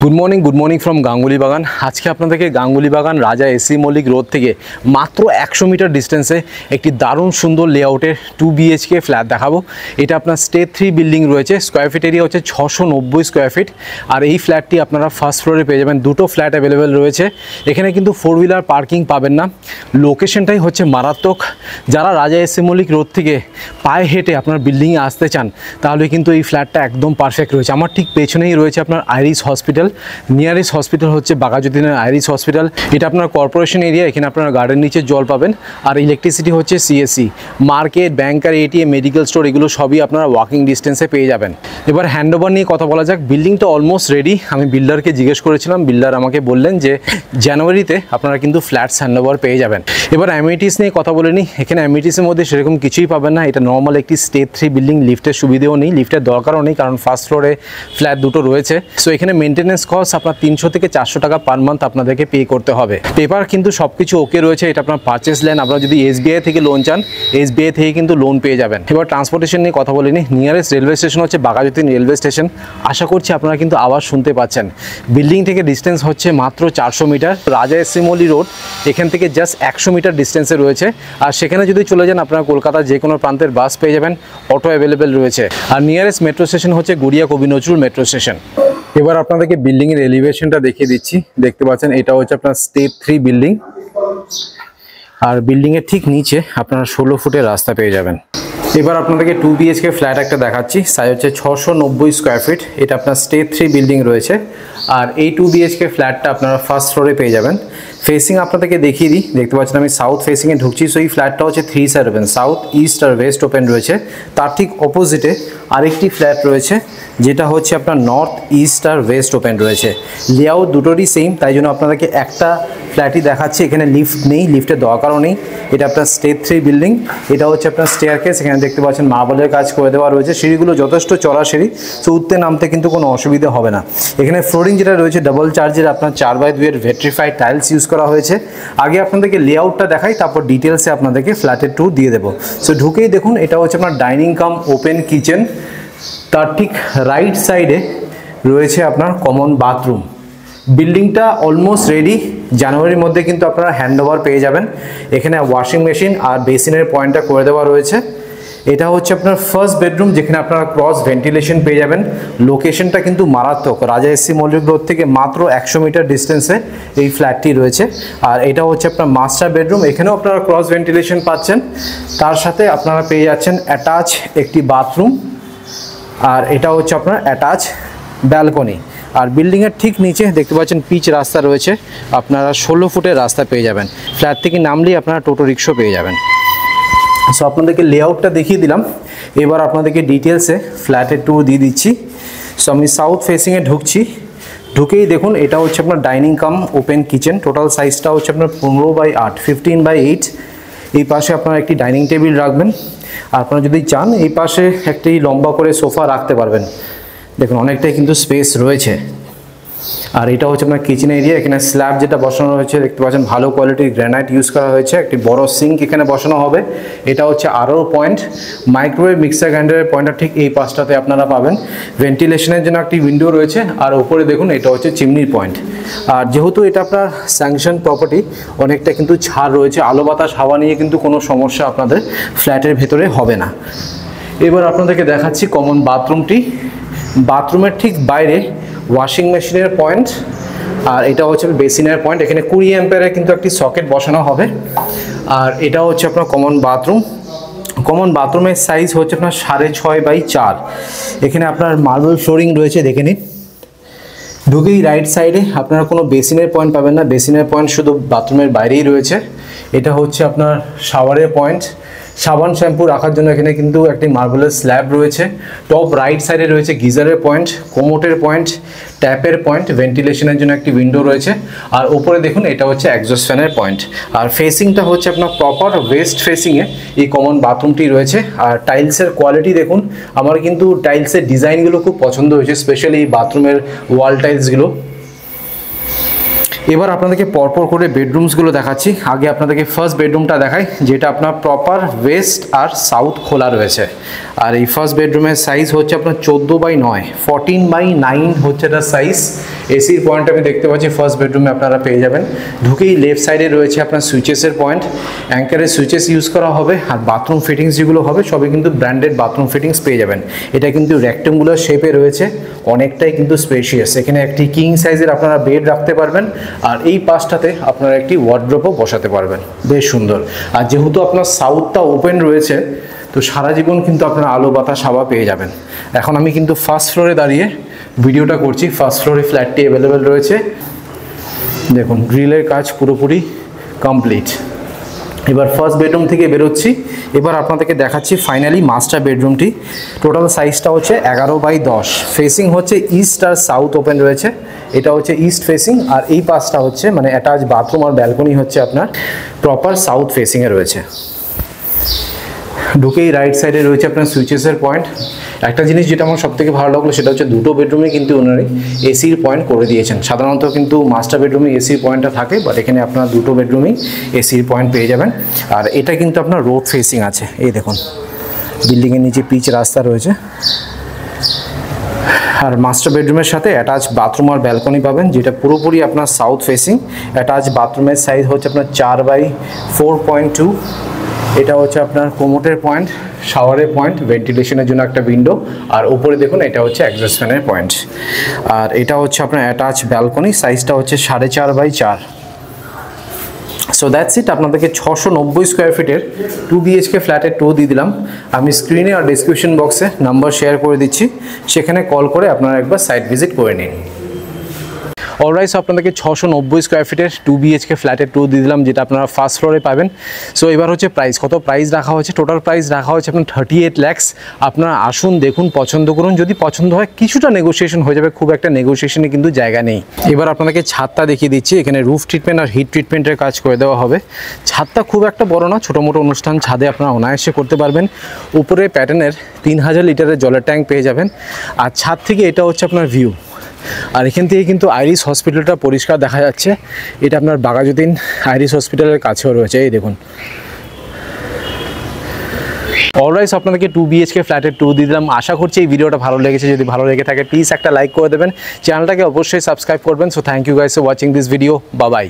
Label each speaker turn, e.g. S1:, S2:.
S1: Good morning from Ganguly बागान। आज के আপনাদেরকে গাঙ্গুলি বাগান রাজা এসি মল্লিক রোড থেকে মাত্র 100 মিটার ডিস্টেন্সে একটি দারুণ সুন্দর লেআউটের 2 BHK ফ্ল্যাট দেখাবো। এটা আপনার স্টেট 3 বিল্ডিং রয়েছে, স্কয়ার ফিট এরিয়া হচ্ছে 690 স্কয়ার ফিট। আর এই ফ্ল্যাটটি আপনারা ফার্স্ট ফ্লোরে পেয়ে যাবেন। দুটো ফ্ল্যাট অ্যাভেলেবেল রয়েছে। এখানে কিন্তু 4 হুইলার পার্কিং পাবেন না। লোকেশনটাই হচ্ছে মারাত্মক। যারা রাজা এসি মল্লিক রোড থেকে পায়ে হেঁটে আপনার বিল্ডিংয়ে আসতে চান তাহলে কিন্তু এই ফ্ল্যাটটা একদম পারফেক্ট রয়েছে। আমার ঠিক পেছনেই রয়েছে আপনার আইরিস হসপিটাল। নিয়ারেস্ট হসপিটাল হচ্ছে বাঘাযতীনের আইরিস হসপিটাল। এটা আপনার কর্পোরেশন এরিয়া। এখানে আপনারা গার্ডেন নিচে জল পাবেন। আর ইলেকট্রিসিটি হচ্ছে সিএসসি। মার্কেট, ব্যাংকার, এটিএম, মেডিকেল স্টোর এগুলো সবই আপনারা ওয়াকিং ডিস্টেন্সে পেয়ে যাবেন। এবার হ্যান্ডওভার নিয়ে কথা বলা যাক। বিল্ডিংটা অলমোস্ট রেডি। আমি বিল্ডারকে জিজ্ঞেস করেছিলাম, বিল্ডার আমাকে বললেন যে জানুয়ারিতে আপনারা কিন্তু ফ্ল্যাটস হ্যান্ডওভার পেয়ে যাবেন। এবার অ্যামিনিটিস নিয়ে কথা বলে নিই। এখানে অ্যামিনিটিসের মধ্যে সেরকম কিছুই পাবেন না। এটা নর্মাল একটি স্টেট 3 বিল্ডিং। লিফটের সুবিধেও নেই, লিফটের দরকারও নেই, কারণ ফার্স্ট ফ্লোরে ফ্ল্যাট দুটো রয়েছে। সো এখানে মেনটেন্যান্স কস্ট আপনার 300 থেকে 400 টাকা পার মান্থ আপনাদেরকে পে করতে হবে। পেপার কিন্তু সব কিছু ওকে রয়েছে। এটা আপনার পারচেস ল্যান্ড। আপনারা যদি এসবিআই থেকে লোন চান, এসবিআই থেকে কিন্তু লোন পেয়ে যাবেন। এবার ট্রান্সপোর্টেশন নিয়ে কথা বলে নিই। নিয়ারেস্ট রেলওয়ে স্টেশন হচ্ছে বাঘাযতীন রেলওয়ে স্টেশন। আশা করছি আপনারা কিন্তু আওয়াজ শুনতে পাচ্ছেন। বিল্ডিং থেকে ডিস্টেন্স হচ্ছে মাত্র 400 মিটার। রাজা এসি মল্লিক রোড এখান থেকে জাস্ট 100 মিটার ডিস্টেন্সে রয়েছে। আর সেখানে যদি চলে যান আপনারা কলকাতার যে কোনো প্রান্তের বাস পেয়ে যাবেন, অটো অ্যাভেলেবেল রয়েছে। আর নিয়ারেস্ট মেট্রো স্টেশন হচ্ছে গড়িয়া কবি নজরুল মেট্রো স্টেশন। এবার আপনাদেরকে বিল্ডিংয়ের এলিভেশনটা দেখিয়ে দিচ্ছি। দেখতে পাচ্ছেন এটা হচ্ছে আপনার স্টেট 3 বিল্ডিং। আর বিল্ডিংয়ের ঠিক নিচে আপনারা 16 ফুটের রাস্তা পেয়ে যাবেন। এবার আপনাদেরকে 2 BHK ফ্ল্যাট একটা দেখাচ্ছি। সাইজ হচ্ছে 690 স্কয়ার ফিট। এটা আপনার স্টেট 3 বিল্ডিং রয়েছে। আর এই 2 BHK ফ্ল্যাটটা আপনারা ফার্স্ট ফ্লোরে পেয়ে যাবেন। ফেসিং আপনাদেরকে দেখিয়ে দিই। দেখতে পাচ্ছেন আমি সাউথ ফেসিংয়ে ঢুকছি। সো এই ফ্ল্যাটটা হচ্ছে 3 সাইড ওপেন, সাউথ, ইস্ট আর ওয়েস্ট ওপেন রয়েছে। তার ঠিক অপোজিটে আরেকটি ফ্ল্যাট রয়েছে যেটা হচ্ছে আপনার নর্থ, ইস্ট আর ওয়েস্ট ওপেন রয়েছে। লেআউট দুটোরই সেম, তাই জন্য আপনাদেরকে একটা ফ্ল্যাটই দেখাচ্ছি। এখানে লিফট নেই, লিফটের দরকারও নেই। এটা আপনার স্টেট 3 বিল্ডিং। এটা হচ্ছে আপনার স্টেয়ারকেস। এখানে দেখতে পাচ্ছেন মার্বেলের কাজ করে দেওয়া রয়েছে। সিঁড়িগুলো যথেষ্ট চড়া সিঁড়ি, সো উঠতে নামতে কিন্তু কোনো অসুবিধা হবে না। এখানে ফ্লোরিং যেটা রয়েছে ডাবল চার্জের আপনার 4x2 এর ভেট্রিফাইড টাইলস ইউজ করা হয়েছে। আগে আপনাদেরকে লেআউটটা দেখাই, তারপর ডিটেলসে আপনাদেরকে ফ্ল্যাটের ট্যুর দিয়ে দেবো। সো ঢুকেই দেখুন এটা হচ্ছে আপনার ডাইনিং কাম ওপেন কিচেন। তার ঠিক রাইট সাইডে রয়েছে আপনার কমন বাথরুম। বিল্ডিংটা অলমোস্ট রেডি। জানুয়ারির মধ্যে কিন্তু আপনারা হ্যান্ডওভার পেয়ে যাবেন। এখানে ওয়াশিং মেশিন আর বেসিনের পয়েন্টটা করে দেওয়া রয়েছে। এটা হচ্ছে আপনার ফার্স্ট বেডরুম, যেখানে আপনারা ক্রস ভেন্টিলেশন পেয়ে যাবেন। লোকেশনটা কিন্তু মারাত্মক। রাজা এসি মল্লিক রোড থেকে মাত্র 100 মিটার ডিস্টেন্সে এই ফ্ল্যাটটি রয়েছে। আর এটা হচ্ছে আপনার মাস্টার বেডরুম। এখানেও আপনারা ক্রস ভেন্টিলেশন পাচ্ছেন। তার সাথে আপনারা পেয়ে যাচ্ছেন অ্যাটাচ একটি বাথরুম। আর এটা হচ্ছে আপনার অ্যাটাচ ব্যালকনি। আর বিল্ডিংয়ের ঠিক নিচে দেখতে পাচ্ছেন পিচ রাস্তা রয়েছে। আপনারা 16 ফুটের রাস্তা পেয়ে যাবেন। ফ্ল্যাট থেকে নামলেই আপনারা টোটো রিক্সা পেয়ে যাবেন। সো আপনাদেরকে লেআউটটা দেখিয়ে দিলাম। এবার আপনাদেরকে ডিটেলসে ফ্ল্যাটের ট্যুর দিয়ে দিচ্ছি। সো আমি সাউথ ফেসিংয়ে ঢুকছি। ঢুকেই দেখুন এটা হচ্ছে আপনার ডাইনিং কাম ওপেন কিচেন। টোটাল সাইজটা হচ্ছে আপনার 15x8, 15x8। এই পাশে আপনারা একটি ডাইনিং টেবিল রাখবেন। আপনারা যদি চান এই পাশে একটি লম্বা করে সোফা রাখতে পারবেন। দেখুন অনেকটাই কিন্তু স্পেস রয়েছে। আর এটা হচ্ছে আপনার কিচেন এরিয়া। এখানে স্ল্যাব যেটা বসানো হয়েছে দেখতে পাচ্ছেন ভালো কোয়ালিটির গ্রানাইট ইউজ করা হয়েছে। একটি বড় সিঙ্ক এখানে বসানো হবে। এটা হচ্ছে আরও পয়েন্ট। মাইক্রোওয়েভ মিক্সার গ্রাইন্ডারের পয়েন্টটা ঠিক এই পাশটাতে আপনারা পাবেন। ভেন্টিলেশনের জন্য একটি উইন্ডো রয়েছে। আর উপরে দেখুন এটা হচ্ছে চিমনির পয়েন্ট। আর যেহেতু এটা আপনার স্যাংশন প্রপার্টি, অনেকটা কিন্তু ছাড় রয়েছে। আলো বাতাস হাওয়া নিয়ে কিন্তু কোনো সমস্যা আপনাদের ফ্ল্যাটের ভেতরে হবে না। এবার আপনাদেরকে দেখাচ্ছি কমন বাথরুমটি। বাথরুমের ঠিক বাইরে ওয়াশিং মেশিনের পয়েন্ট। আর এটা হচ্ছে বেসিনের পয়েন্ট। এখানে 20 অ্যাম্পিয়ারের কিন্তু একটি সকেট বসানো হবে। আর এটা হচ্ছে আপনার কমন বাথরুম। কমন বাথরুমের সাইজ হচ্ছে আপনার 6.5x4। এখানে আপনার মার্বেল ফ্লোরিং রয়েছে, দেখে নিন। ঢুকেই রাইট সাইডে আপনারা কোনো বেসিনের পয়েন্ট পাবেন না। বেসিনের পয়েন্ট শুধু বাথরুমের বাইরেই রয়েছে। এটা হচ্ছে আপনার শাওয়ারের পয়েন্ট। সাবান শ্যাম্পু রাখার জন্য এখানে কিন্তু একটি মার্বেলের স্ল্যাব রয়েছে। টপ রাইট সাইডে রয়েছে গিজারের পয়েন্ট, কোমোটের পয়েন্ট, ট্যাপের পয়েন্ট, ভেন্টিলেশনের জন্য একটি উইন্ডো রয়েছে। আর উপরে দেখুন এটা হচ্ছে এক্সজস্ট ফ্যানের পয়েন্ট। আর ফেসিংটা হচ্ছে আপনার প্রপার ওয়েস্ট ফেসিংয়ে এই কমন বাথরুমটি রয়েছে। আর টাইলসের কোয়ালিটি দেখুন। আমার কিন্তু টাইলসের ডিজাইনগুলো খুব পছন্দ হয়েছে, স্পেশালি এই বাথরুমের ওয়াল টাইলসগুলো। এবার আপনাদেরকে পরপর করে বেডরুমসগুলো দেখাচ্ছি। আগে আপনাদেরকে ফার্স্ট বেডরুমটা দেখাই, যেটা আপনার প্রপার ওয়েস্ট আর সাউথ খোলা রয়েছে। আর এই ফার্স্ট বেডরুমের সাইজ হচ্ছে আপনার 14/9, 14/9 হচ্ছে এটার সাইজ। এসির পয়েন্ট আমি দেখতে পাচ্ছি ফার্স্ট বেডরুমে আপনারা পেয়ে যাবেন। ঢুকেই লেফট সাইডে রয়েছে আপনার সুইচেসের পয়েন্ট, অ্যাঙ্কারের সুইচেস ইউজ করা হবে। আর বাথরুম ফিটিংস যেগুলো হবে সবই কিন্তু ব্র্যান্ডেড বাথরুম ফিটিংস পেয়ে যাবেন। এটা কিন্তু রেক্টেঙ্গুলার শেপে রয়েছে, অনেকটাই কিন্তু স্পেশিয়াস। এখানে একটি কিং সাইজের আপনারা বেড রাখতে পারবেন, আর এই পাশটাতে আপনারা একটি ওয়ার্ড্রোবও বসাতে পারবেন, বেশ সুন্দর। আর যেহেতু আপনার সাউথটা ওপেন রয়েছে, তো সারা জীবন কিন্তু আপনারা আলো বাতাস হাওয়া পেয়ে যাবেন। এখন আমি কিন্তু ফার্স্ট ফ্লোরে দাঁড়িয়ে ভিডিওটা করছি। ফার্স্ট ফ্লোরে ফ্ল্যাটটি অ্যাভেলেবেল রয়েছে, দেখুন গ্রিলের কাজ পুরোপুরি কমপ্লিট। এবার ফার্স্ট বেডরুম থেকে বেরোচ্ছি, এবার আপনাদেরকে দেখাচ্ছি ফাইনালি মাস্টার বেডরুমটি। টোটাল সাইজটা হচ্ছে 11/10, ফেসিং হচ্ছে ইস্ট আর সাউথ ওপেন রয়েছে। এটা হচ্ছে ইস্ট ফেসিং, আর এই পাশটা হচ্ছে মানে অ্যাটাচ বাথরুম আর ব্যালকনি হচ্ছে আপনার প্রপার সাউথ ফেসিংয়ে রয়েছে। ঢুকেই রাইট সাইডে রয়েছে আপনার সুইচেসের পয়েন্ট। একটা জিনিস যেটা আমার সবথেকে ভালো লাগলো সেটা হচ্ছে দুটো বেডরুমে কিন্তু ওনারা এসির পয়েন্ট করে দিয়েছেন। সাধারণত কিন্তু মাস্টার বেডরুমে এসির পয়েন্টটা থাকে, বাট এখানে আপনার দুটো বেডরুমেই এসির পয়েন্ট পেয়ে যাবেন। আর এটা কিন্তু আপনার রোড ফেসিং আছে, এই দেখুন বিল্ডিংয়ের নিচে পিচ রাস্তা রয়েছে। আর মাস্টার বেডরুমের সাথে অ্যাটাচ বাথরুম আর ব্যালকনি পাবেন, যেটা পুরোপুরি আপনার সাউথ ফেসিং। অ্যাটাচ বাথরুমের সাইজ হচ্ছে আপনার 4/4.2। এটা হচ্ছে আপনার কোমোটের পয়েন্ট, শাওয়ারের পয়েন্ট, ভেন্টিলেশনের জন্য একটা উইন্ডো, আর উপরে দেখুন এটা হচ্ছে এক্সস্ট ফ্যানের পয়েন্ট। আর এটা হচ্ছে আপনার অ্যাটাচ ব্যালকনি, সাইজটা হচ্ছে 4.5/4। So that's it. আপনাদেরকে 690 স্কোয়ার ফিটের 2 BHK ফ্ল্যাটের টো দিয়ে দিলাম। আমি স্ক্রিনে আর ডিসক্রিপশন বক্সে নাম্বার শেয়ার করে দিচ্ছি, সেখানে কল করে আপনারা একবার সাইট ভিজিট করে নিন। অলরাইট, আপনাদেরকে 690 স্কোয়ার ফিটের 2 BHK ফ্ল্যাটের টু দিয়ে দিলাম, যেটা আপনারা ফার্স্ট ফ্লোরে পাবেন। সো এবার হচ্ছে প্রাইস, কত প্রাইস রাখা হয়েছে? টোটাল প্রাইস রাখা হয়েছে আপনার 38 lakhs। আপনারা আসুন, দেখুন, পছন্দ করুন। যদি পছন্দ হয় কিছুটা নেগোসিয়েশন হয়ে যাবে, খুব একটা নেগোসিয়েশনে কিন্তু জায়গা নেই। এবার আপনাদেরকে ছাদটা দেখিয়ে দিচ্ছি। এখানে রুফ ট্রিটমেন্ট আর হিট ট্রিটমেন্টের কাজ করে দেওয়া হবে। ছাদটা খুব একটা বড় না, ছোটো মোটো অনুষ্ঠান ছাদে আপনারা অনায়াসে করতে পারবেন। উপরে প্যাটার্নের 3000 লিটারের জলের ট্যাঙ্ক পেয়ে যাবেন। আর ছাদ থেকে এটা হচ্ছে আপনার ভিউ। আর এখান থেকে কিন্তু আইরিস হসপিটালটা পরিষ্কার দেখা যাচ্ছে। এটা আপনার বাঘাযতীন আইরিস হসপিটালের কাছেও রয়েছে, এই দেখুন। অলরাইট, আপনাদেরকে 2 BHK ফ্ল্যাটের টু দিয়ে দিলাম। আশা করছি এই ভিডিওটা ভালো লেগেছে। যদি ভালো লেগে থাকে প্লিজ একটা লাইক করে দেবেন, চ্যানেলটাকে অবশ্যই সাবস্ক্রাইব করবেন। So thank you guys for watching this video. Bye by.